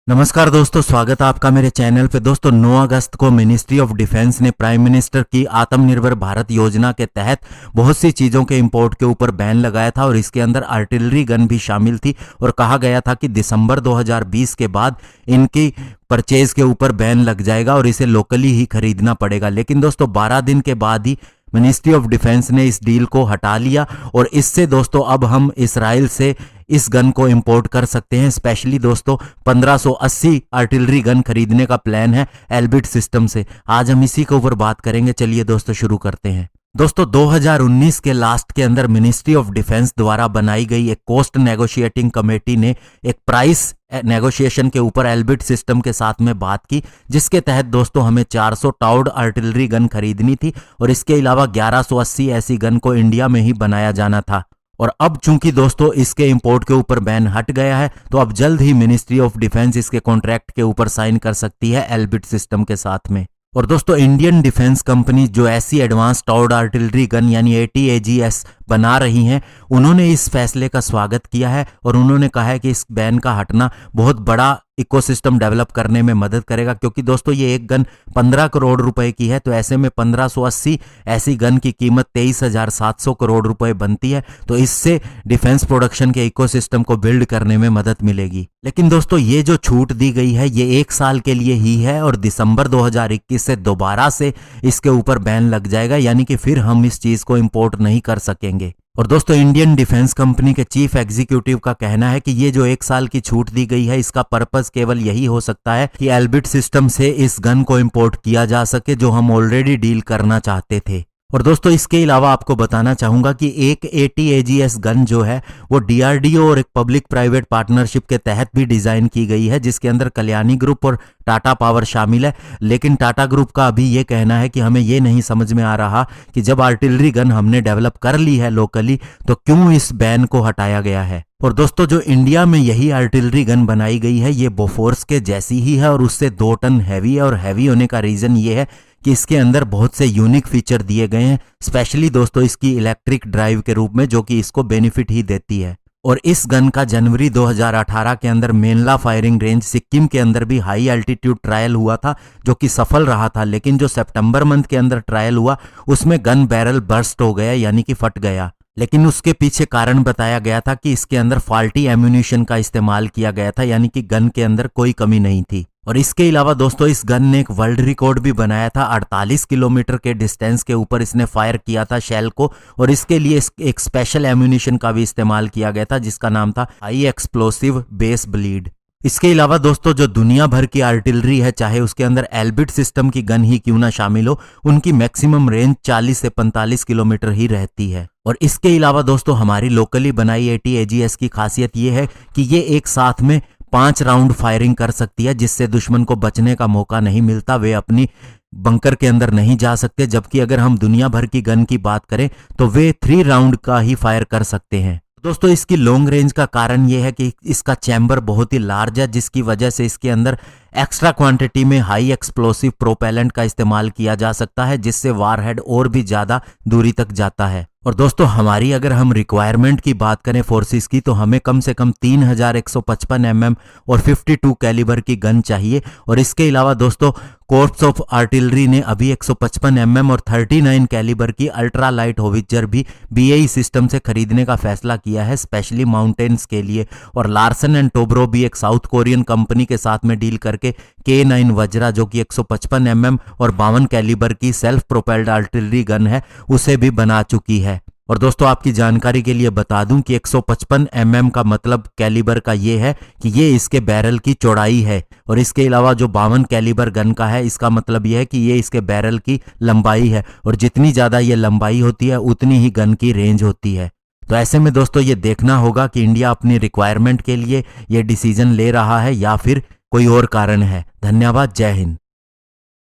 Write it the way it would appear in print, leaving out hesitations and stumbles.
नमस्कार दोस्तों, स्वागत है आपका मेरे चैनल पे। दोस्तों 9 अगस्त को मिनिस्ट्री ऑफ डिफेंस ने प्राइम मिनिस्टर की आत्मनिर्भर भारत योजना के तहत बहुत सी चीज़ों के इंपोर्ट के ऊपर बैन लगाया था और इसके अंदर आर्टिलरी गन भी शामिल थी और कहा गया था कि दिसंबर 2020 के बाद इनकी परचेज के ऊपर बैन लग जाएगा और इसे लोकली ही खरीदना पड़ेगा। लेकिन दोस्तों 12 दिन के बाद ही मिनिस्ट्री ऑफ डिफेंस ने इस डील को हटा लिया और इससे दोस्तों अब हम इसराइल से इस गन को इंपोर्ट कर सकते हैं। स्पेशली दोस्तों 1580 आर्टिलरी गन खरीदने का प्लान है एल्बिट सिस्टम से। आज हम इसी के ऊपर बात करेंगे। चलिए दोस्तों शुरू करते हैं। दोस्तों 2019 के लास्ट के अंदर मिनिस्ट्री ऑफ डिफेंस द्वारा बनाई गई एक कॉस्ट नेगोशिएटिंग कमेटी ने एक प्राइस नेगोशिएशन के ऊपर एल्बिट सिस्टम के साथ में बात की, जिसके तहत दोस्तों हमें 400 टाउड आर्टिलरी गन खरीदनी थी और इसके अलावा 1180 ऐसी गन को इंडिया में ही बनाया जाना था। और अब चूंकि दोस्तों इसके इंपोर्ट के ऊपर बैन हट गया है तो अब जल्द ही मिनिस्ट्री ऑफ डिफेंस इसके कॉन्ट्रैक्ट के ऊपर साइन कर सकती है एल्बिट सिस्टम के साथ में। और दोस्तों इंडियन डिफेंस कंपनी जो ऐसी एडवांस टाउड आर्टिलरी गन यानी ATAGS बना रही हैं, उन्होंने इस फैसले का स्वागत किया है और उन्होंने कहा है कि इस बैन का हटना बहुत बड़ा इकोसिस्टम डेवलप करने में मदद करेगा, क्योंकि दोस्तों ये एक गन 15 करोड़ रुपए की है। तो ऐसे में 1580 ऐसी गन की कीमत 23,700 करोड़ रुपए बनती है। तो इससे डिफेंस प्रोडक्शन के इकोसिस्टम को बिल्ड करने में मदद मिलेगी। लेकिन दोस्तों ये जो छूट दी गई है ये 1 साल के लिए ही है और दिसंबर 2021 से दोबारा से इसके ऊपर बैन लग जाएगा, यानी कि फिर हम इस चीज को इंपोर्ट नहीं कर सकेंगे। और दोस्तों इंडियन डिफेंस कंपनी के चीफ एग्जीक्यूटिव का कहना है कि ये जो 1 साल की छूट दी गई है इसका पर्पस केवल यही हो सकता है कि एल्बिट सिस्टम से इस गन को इंपोर्ट किया जा सके जो हम ऑलरेडी डील करना चाहते थे। और दोस्तों इसके अलावा आपको बताना चाहूंगा कि एक ATAGS गन जो है वो DRDO और एक पब्लिक प्राइवेट पार्टनरशिप के तहत भी डिजाइन की गई है, जिसके अंदर कल्याणी ग्रुप और टाटा पावर शामिल है। लेकिन टाटा ग्रुप का अभी ये कहना है कि हमें ये नहीं समझ में आ रहा कि जब आर्टिलरी गन हमने डेवलप कर ली है लोकली तो क्यों इस बैन को हटाया गया है। और दोस्तों जो इंडिया में यही आर्टिलरी गन बनाई गई है ये बोफोर्स के जैसी ही है और उससे 2 टन हैवी है। और हैवी होने का रीजन ये है कि इसके अंदर बहुत से यूनिक फीचर दिए गए हैं, स्पेशली दोस्तों इसकी इलेक्ट्रिक ड्राइव के रूप में, जो कि इसको बेनिफिट ही देती है। और इस गन का जनवरी 2018 के अंदर मेनला फायरिंग रेंज सिक्किम के अंदर भी हाई एल्टीट्यूड ट्रायल हुआ था, जो कि सफल रहा था। लेकिन जो सितंबर मंथ के अंदर ट्रायल हुआ उसमें गन बैरल बर्स्ट हो गया, यानी कि फट गया। लेकिन उसके पीछे कारण बताया गया था कि इसके अंदर फॉल्टी एम्यूनिशन का इस्तेमाल किया गया था, यानी कि गन के अंदर कोई कमी नहीं थी। और इसके अलावा दोस्तों इस गन ने एक वर्ल्ड रिकॉर्ड भी बनाया था। 48 किलोमीटर के डिस्टेंस के ऊपर इसने फायर किया था शेल को और इसके लिए एक स्पेशल एम्यूनिशन का भी इस्तेमाल किया गया था जिसका नाम था हाई एक्सप्लोसिव बेस ब्लीड। इसके अलावा दोस्तों जो दुनिया भर की आर्टिलरी है, चाहे उसके अंदर एल्बिट सिस्टम की गन ही क्यों ना शामिल हो, उनकी मैक्सिमम रेंज 40 से 45 किलोमीटर ही रहती है। और इसके अलावा दोस्तों हमारी लोकली बनाई ATAGS की खासियत ये है कि ये एक साथ में 5 राउंड फायरिंग कर सकती है, जिससे दुश्मन को बचने का मौका नहीं मिलता, वे अपनी बंकर के अंदर नहीं जा सकते। जबकि अगर हम दुनिया भर की गन की बात करें तो वे 3 राउंड का ही फायर कर सकते हैं। दोस्तों इसकी लॉन्ग रेंज का कारण यह है कि इसका चैम्बर बहुत ही लार्ज है, जिसकी वजह से इसके अंदर एक्स्ट्रा क्वांटिटी में हाई एक्सप्लोसिव प्रोपेलेंट का इस्तेमाल किया जा सकता है, जिससे वारहेड और भी ज्यादा दूरी तक जाता है। और दोस्तों हमारी अगर हम रिक्वायरमेंट की बात करें फोर्सेस की, तो हमें कम से कम 3155 mm और 52 कैलिबर की गन चाहिए। और इसके अलावा दोस्तों कोर्प्स ऑफ आर्टिलरी ने अभी 155 mm और 39 कैलिबर की अल्ट्रा लाइट होवित्जर भी BAE सिस्टम से खरीदने का फैसला किया है, स्पेशली माउंटेन्स के लिए। और लार्सन एंड टोब्रो भी एक साउथ कोरियन कंपनी के साथ में डील करके K9 वज्रा, जो कि 155 mm और 52 कैलिबर की सेल्फ प्रोपेल्ड आर्टिलरी गन है, उसे भी बना चुकी है। और दोस्तों आपकी जानकारी के लिए बता दूं कि 155 mm का मतलब कैलिबर का ये है कि ये इसके बैरल की चौड़ाई है। और इसके अलावा जो 52 कैलिबर गन का है, इसका मतलब ये है कि ये इसके बैरल की लंबाई है। और जितनी ज्यादा ये लंबाई होती है उतनी ही गन की रेंज होती है। तो ऐसे में दोस्तों ये देखना होगा कि इंडिया अपनी रिक्वायरमेंट के लिए ये डिसीजन ले रहा है या फिर कोई और कारण है। धन्यवाद। जय हिंद।